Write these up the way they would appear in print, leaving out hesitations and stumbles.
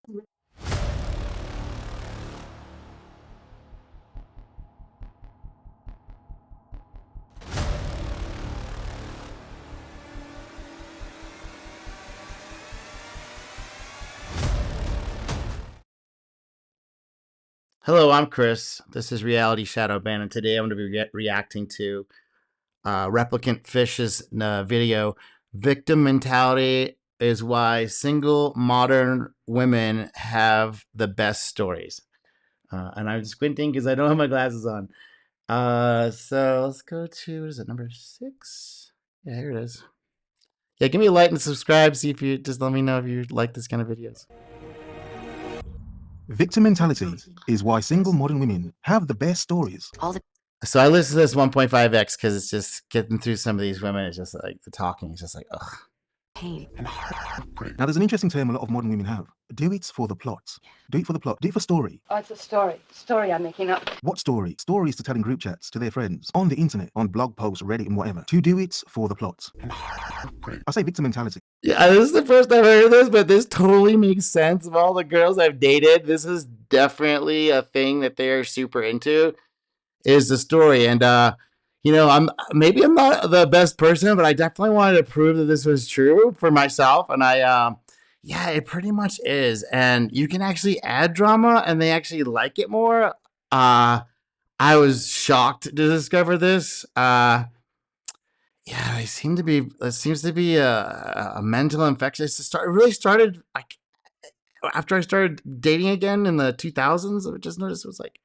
Hello, I'm Chris. This is Reality Shadow Ban, and today I'm going to be reacting to ReplicantPhish's video. Victim mentality is why single modern women have the best stories. And I'm squinting because I don't have my glasses on. So let's go to, what is it, number 6? Yeah, here it is. Yeah, give me a like and subscribe. See if you just let me know if you like this kind of videos. Victim mentality is why single modern women have the best stories. So I listened to this 1.5x because it's just getting through some of these women. It's just like the talking is just like, ugh. Pain and heartbreak. Now, there's an interesting term a lot of modern women have. Do it for the plot. Do it for the plot. Do it for story. Oh, it's a story. Story I'm making up. What story? Stories to tell in group chats, to their friends, on the internet, on blog posts, Reddit, and whatever. To do it for the plot. And heartbreak. I say victim mentality. Yeah, this is the first time I heard this, but this totally makes sense. Of all the girls I've dated, this is definitely a thing that they're super into, is the story. And you know, I'm not the best person, but I definitely wanted to prove that this was true for myself. And yeah, it pretty much is. And you can actually add drama, and they actually like it more. I was shocked to discover this. Yeah, it seems to be a mental infection. It really started like after I started dating again in the 2000s. I just noticed it was like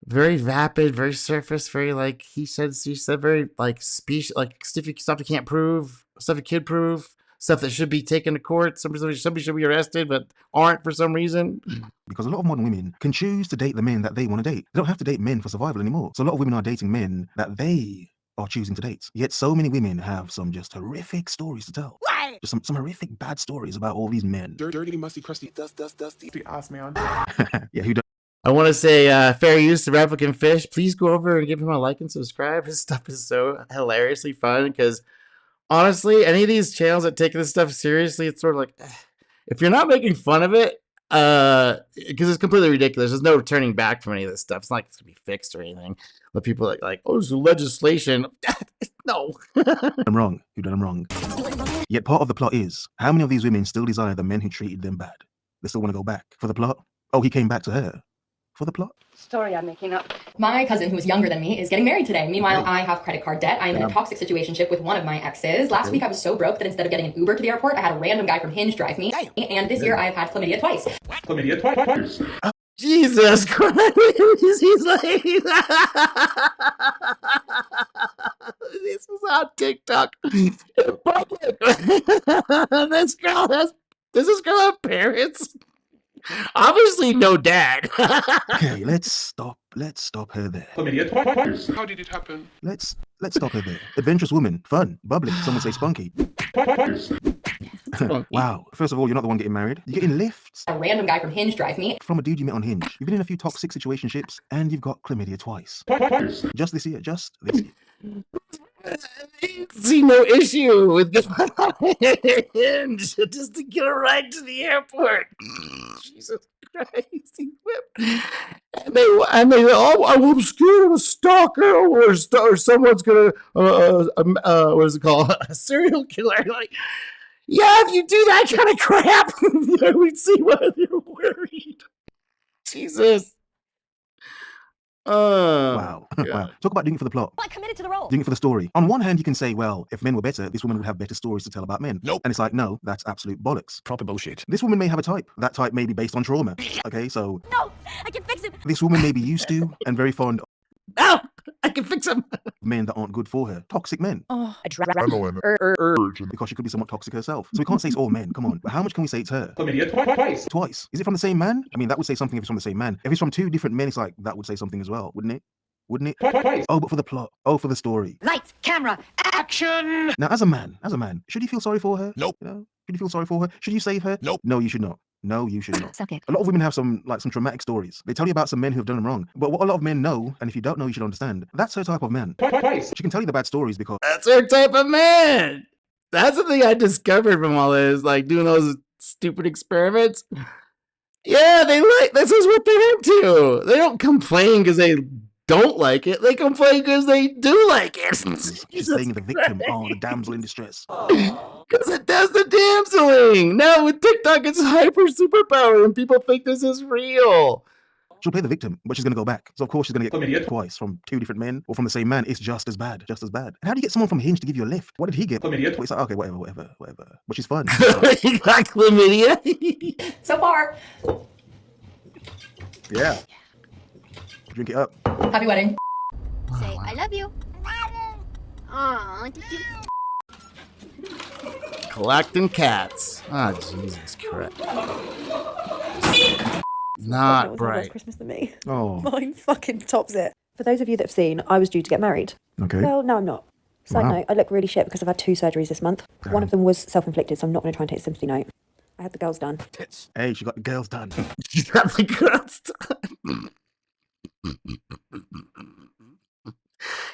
very vapid, very surface, very like he said, she said, very like speech, like stuff you can't prove, stuff you could prove, stuff that should be taken to court. Somebody should be arrested, but aren't for some reason. Because a lot of modern women can choose to date the men that they want to date. They don't have to date men for survival anymore. So a lot of women are dating men that they are choosing to date. Yet so many women have some just horrific stories to tell. Why? Just some horrific bad stories about all these men. Dirty, musty, crusty, dusty. Ask me on. Yeah, who don't? I want to say fair use to ReplicantPhish. Please go over and give him a like and subscribe. His stuff is so hilariously fun because honestly, any of these channels that take this stuff seriously, it's sort of like, if you're not making fun of it, because it's completely ridiculous. There's no turning back from any of this stuff. It's not like it's gonna be fixed or anything. But people are like, oh, it's legislation. No. I'm wrong. Who done them wrong? Yet part of the plot is, how many of these women still desire the men who treated them bad? They still want to go back for the plot? Oh, he came back to her. For the plot? Story I'm making up. My cousin, who is younger than me, is getting married today. Meanwhile, I have credit card debt. I am in a toxic situationship with one of my exes. Last week, I was so broke that instead of getting an Uber to the airport, I had a random guy from Hinge drive me. And this year, I have had chlamydia twice. Chlamydia twice. Jesus Christ. He's like, this is on TikTok in public. This girl have parents. Obviously, no dad. Okay, let's stop her there. Chlamydia twice. How did it happen? Let's stop her there. Adventurous woman, fun, bubbly, some would say spunky. Twice. Wow. First of all, you're not the one getting married. You're getting lifts. A random guy from Hinge drive me. From a dude you met on Hinge. You've been in a few toxic situationships, and you've got chlamydia twice. Twice. Just this year. See no issue with going on Hinge just to get a ride to the airport. Jesus Christ, he whipped. And they oh, I'm scared of a stalker or someone's gonna what is it called, a serial killer. Like, yeah, if you do that kind of crap, we'd see whether you're worried. Jesus. Wow. Wow. Talk about doing it for the plot. I committed to the role. Doing it for the story. On one hand, you can say, well, if men were better, this woman would have better stories to tell about men. Nope. And it's like, no, that's absolute bollocks. Proper bullshit. This woman may have a type. That type may be based on trauma. Okay, so No, I can fix it. this woman may be used to and very fond of No, I can fix him. men that aren't good for her. Toxic men. Oh, Adrenaline. Urge. Because she could be somewhat toxic herself. So we can't say it's all men. Come on. But how much can we say it's her? Chlamydia twice. Twice. Is it from the same man? I mean, that would say something if it's from the same man. If it's from two different men, it's like, that would say something as well, wouldn't it? Wouldn't it? Twice. Oh, but for the plot. Oh, for the story. lights, camera, action. Now, as a man, should you feel sorry for her? Nope. You know, should you feel sorry for her? Should you save her? Nope. No, you should not. No, you should not. Suck it. A lot of women have some traumatic stories. They tell you about some men who have done them wrong. But what a lot of men know, and if you don't know, you should understand, that's her type of man. Twice. She can tell you the bad stories because That's her type of man. That's the thing I discovered from all this, like doing those stupid experiments. Yeah, this is what they're into. They don't complain because they don't like it. They complain because they do like it. She's playing the victim. Oh, the damsel in distress. Because it does the damseling. Now with TikTok, it's hyper superpower, and people think this is real. She'll play the victim, but she's going to go back. So, of course, she's going to get twice from 2 different men or from the same man. It's just as bad. Just as bad. And how do you get someone from Hinge to give you a lift? What did he get? It's like, okay, whatever. But she's fun. You got chlamydia? So far, Yeah. Drink it up. happy wedding. Say, I love you. Aw, Collecting cats. Oh, Jesus Christ. Not That was bright. worse Christmas than me. Oh, Mine fucking tops it. For those of you that have seen, I was due to get married. okay. Well, no, I'm not. Side Wow. note, I look really shit because I've had 2 surgeries this month. One of them was self-inflicted, so I'm not going to try and take a sympathy note. I had the girls done. Hey, she got the girls done. You got the girls done.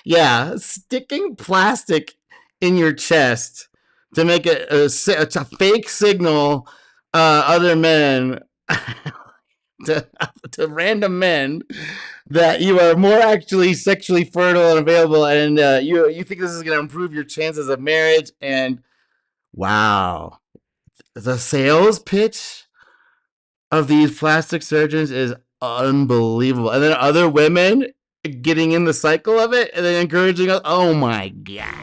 Yeah, sticking plastic in your chest to make a fake signal other men to random men that you are more actually sexually fertile and available, and you think this is going to improve your chances of marriage. And wow, the sales pitch of these plastic surgeons is unbelievable. And then other women getting in the cycle of it and then encouraging us. Oh my God.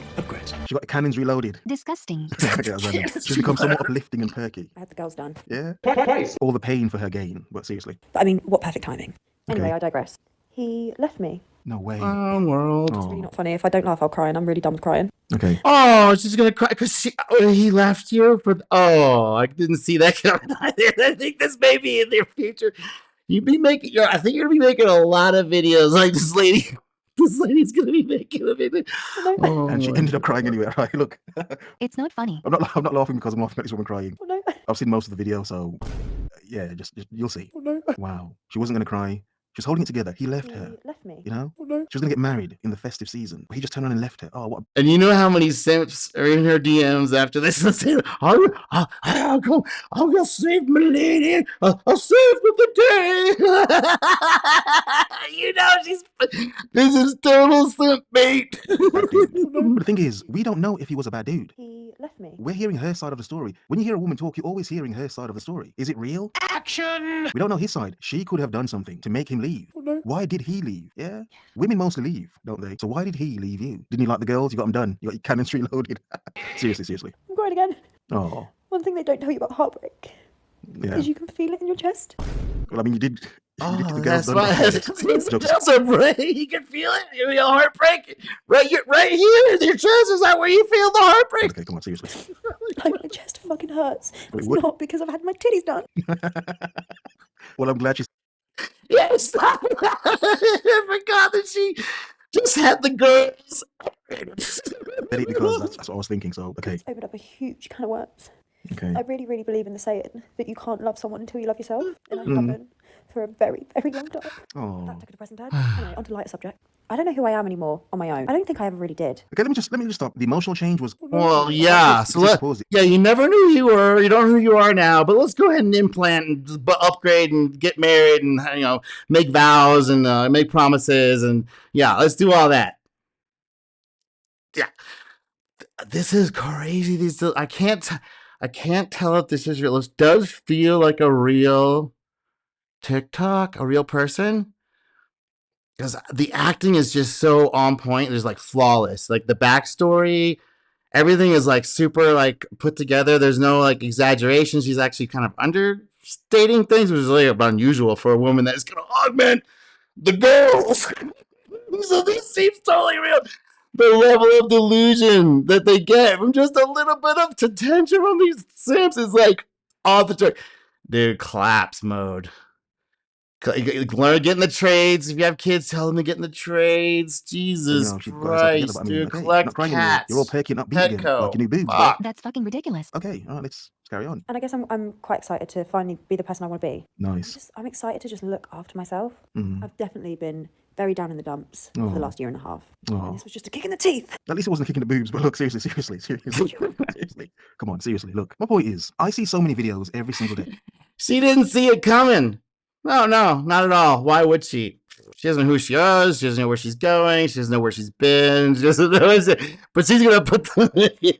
She got the cannons reloaded. disgusting. Okay, that was random. She's become somewhat uplifting and perky. I had the girls done. Yeah. Twice. All the pain for her gain, but seriously. But I mean, what perfect timing. Anyway, Okay. I digress. He left me. No way. World. It's really Oh, not funny. If I don't laugh, I'll cry, and I'm really done with crying. okay. Oh, she's gonna cry because he left you for. Oh, I didn't see that coming. I think this may be in your future. I think you're gonna be making a lot of videos like this lady. This lady's gonna be making a video. Oh, no. Oh, And she my ended up crying anyway. Right, look. It's not funny. I'm not laughing because I'm laughing at this woman crying. Oh, no. I've seen most of the video, so yeah, just you'll see. Oh, no. Wow. She wasn't gonna cry. She was holding it together. He left He her. left me. You know? Oh, no. She was gonna get married in the festive season. But he just turned around and left her. Oh, what And you know how many simps are in her DMs after this? I'll go save my lady. I'll save for the day. You know this is total simp bait. bad dude. But the thing is, we don't know if he was a bad dude. He left me. We're hearing her side of the story. When you hear a woman talk, you're always hearing her side of the story. Is it real? Action! We don't know his side. She could have done something to make him leave. Oh, no. Why did he leave? Yeah. Women mostly leave, don't they? So why did he leave you? Didn't you like the girls? You got them done. You got your cannons reloaded. Seriously. I'm crying again. Oh, One thing they don't tell you about heartbreak yeah. is you can feel it in your chest. Well, I mean, you did. You did get the girls That's done. why. Jokes. That's a break. You can feel it. You feel heartbreak right here in your chest. Is that where you feel the heartbreak? Okay, come on, seriously. Like, my chest fucking hurts. Wait, It's what? not because I've had my titties done. Well, I'm glad she's. Yes. I forgot that she just had the girls. Said it because that's what I was thinking. So, okay. It's opened up a huge can of worms. Okay. I really, really believe in the saying that you can't love someone until you love yourself. And I Mm. haven't for a very, very long time. Oh. That took a depressing turn. Anyway, on to lighter subject. I don't know who I am anymore on my own. I don't think I ever really did. Okay, let me just stop. The emotional change was. Well, yeah. It's So just pause it. yeah, you never knew who you were. You don't know who you are now. But let's go ahead and implant and upgrade and get married and make vows and make promises and yeah, let's do all that. Yeah, this is crazy. I can't tell if this is real. This does feel like a real TikTok, a real person. Because the acting is just so on point. There's like flawless. Like the backstory, everything is like super like put together. There's no like exaggeration. She's actually kind of understating things, which is really unusual for a woman that's going to augment the girls. So this seems totally real. The level of delusion that they get from just a little bit of attention from these simps is like off the chart. Dude, collapse mode. Learn to get in the trades. If you have kids, tell them to get in the trades. Jesus she got herself together, Christ, but I mean, dude. okay, Collect not crying anymore. You're all cats. perky and upbeat again, like your new boobs, bro. Fuck. That's fucking ridiculous. Okay, all right, let's carry on. And I guess I'm quite excited to finally be the person I want to be. Nice. I'm excited to just look after myself. Mhm. I've definitely been very down in the dumps for the last year and a half. Oh. And this was just a kick in the teeth. At least it wasn't kicking the boobs, but look, seriously. Seriously. Come on, seriously, look. My point is, I see so many videos every single day. She didn't see it coming. No, not at all. Why would she? She doesn't know who she is. She doesn't know where she's going. She doesn't know where she's been. She doesn't know. But she's gonna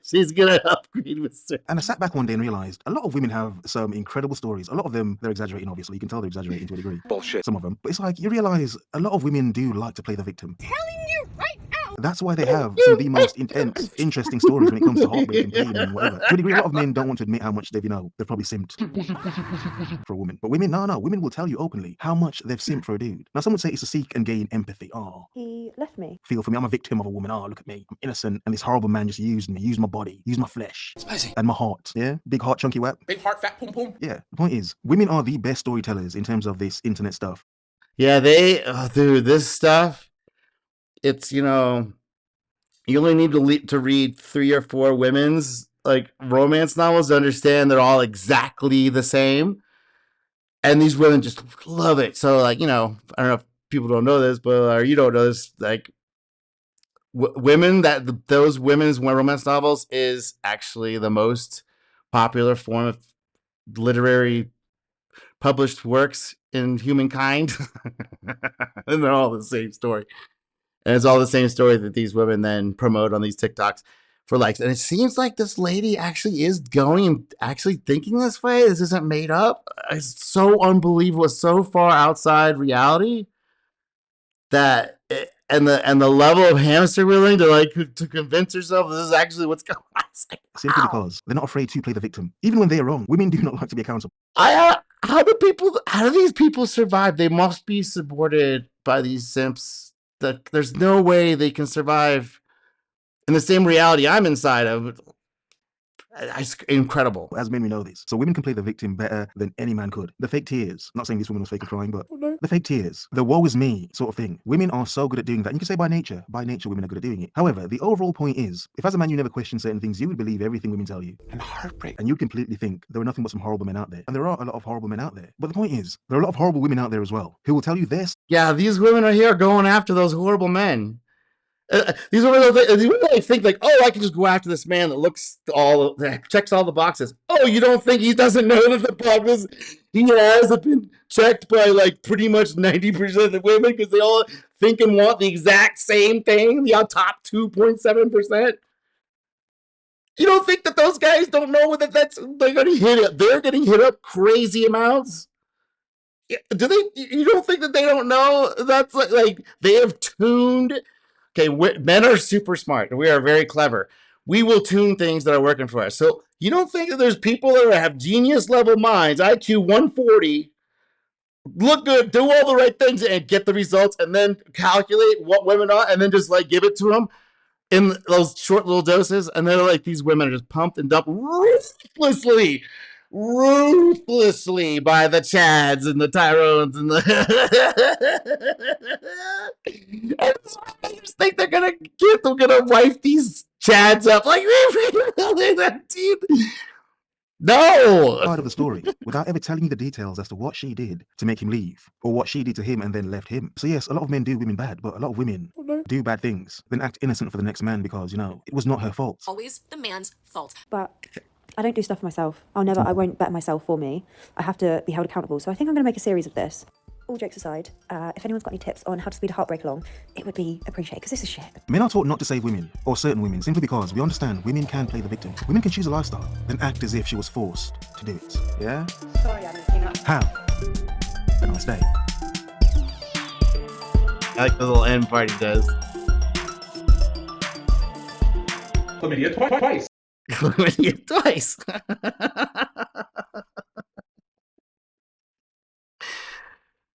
she's gonna upgrade with her. And I sat back one day and realized a lot of women have some incredible stories. A lot of them, they're exaggerating, obviously. You can tell they're exaggerating to a degree. Bullshit. Some of them. But it's like, you realize a lot of women do like to play the victim. Telling you right now. That's why they have some of the most intense, interesting stories when it comes to heartbreak and pain and whatever. To a degree, a lot of men don't want to admit how much they've, they've probably simped for a woman. But women, no, women will tell you openly how much they've simped for a dude. Now, some would say it's to seek and gain empathy. Oh, He left me. feel for me. I'm a victim of a woman. Oh, look at me. I'm innocent. And this horrible man just used me, used my body, used my flesh. Spicy. And my heart. Yeah? Big heart, chunky whap. Big heart, fat pum pum. Yeah. The point is, women are the best storytellers in terms of this internet stuff. Yeah, dude, this stuff, it's, you only need to read 3 or 4 women's like romance novels to understand they're all exactly the same. And these women just love it. So like, I don't know if people don't know this, but or you don't know this, like women those women's romance novels is actually the most popular form of literary published works in humankind. And they're all the same story. And it's all the same story that these women then promote on these TikToks for likes. And it seems like this lady actually is going and actually thinking this way. This isn't made up. It's so unbelievable, so far outside reality that and the level of hamster wheeling to convince herself this is actually what's going on. Like, Simply because they're not afraid to play the victim. Even when they're wrong, women do not like to be accountable. how do these people survive? They must be supported by these simps. That there's no way they can survive in the same reality I'm inside of. It's incredible. As men, we know this. So women can play the victim better than any man could. The fake tears. I'm not saying this woman was fake crying, but the fake tears. The woe is me sort of thing. Women are so good at doing that. You can say by nature, women are good at doing it. However, the overall point is, if as a man you never question certain things, you would believe everything women tell you. And heartbreak. And you completely think there are nothing but some horrible men out there. And there are a lot of horrible men out there. But the point is, there are a lot of horrible women out there as well, who will tell you this. Yeah, these women are here going after those horrible men. These women think like, oh, I can just go after this man that checks all the boxes. Oh, you don't think he doesn't know that the boxes he has have been checked by like pretty much 90% of the women because they all think and want the exact same thing, the top 2.7%. You don't think that those guys don't know that they're getting hit up crazy amounts? Do they? You don't think that they don't know? That's like they have tuned. Okay, men are super smart. We are very clever. We will tune things that are working for us. So you don't think that there's people that have genius level minds, IQ 140, look good, do all the right things, and get the results, and then calculate what women are, and then just like give it to them in those short little doses, and they're like, these women are just pumped and dumped ruthlessly by the Chads and the Tyrones and I just think they're gonna wife these Chads up like no Part of the story without ever telling you the details as to what she did to make him leave or what she did to him and then left him. So yes, a lot of men do women bad, but a lot of women do bad things, then act innocent for the next man because, it was not her fault. Always the man's fault. But I don't do stuff for myself. I won't better myself for me. I have to be held accountable. So I think I'm going to make a series of this. All jokes aside, if anyone's got any tips on how to speed a heartbreak along, it would be appreciated because this is shit. Men are taught not to save women, or certain women, simply because we understand women can play the victim. Women can choose a lifestyle, then act as if she was forced to do it. Yeah? Sorry, I'm making up. Have a nice day. I like the little end part he does. Chlamydia twice. Chlamydia twice.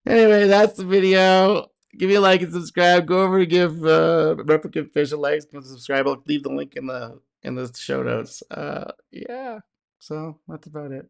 Anyway, that's the video. Give me a like and subscribe. Go over and give ReplicantPhish a like and subscribe. I'll leave the link in the show notes. Yeah. So that's about it.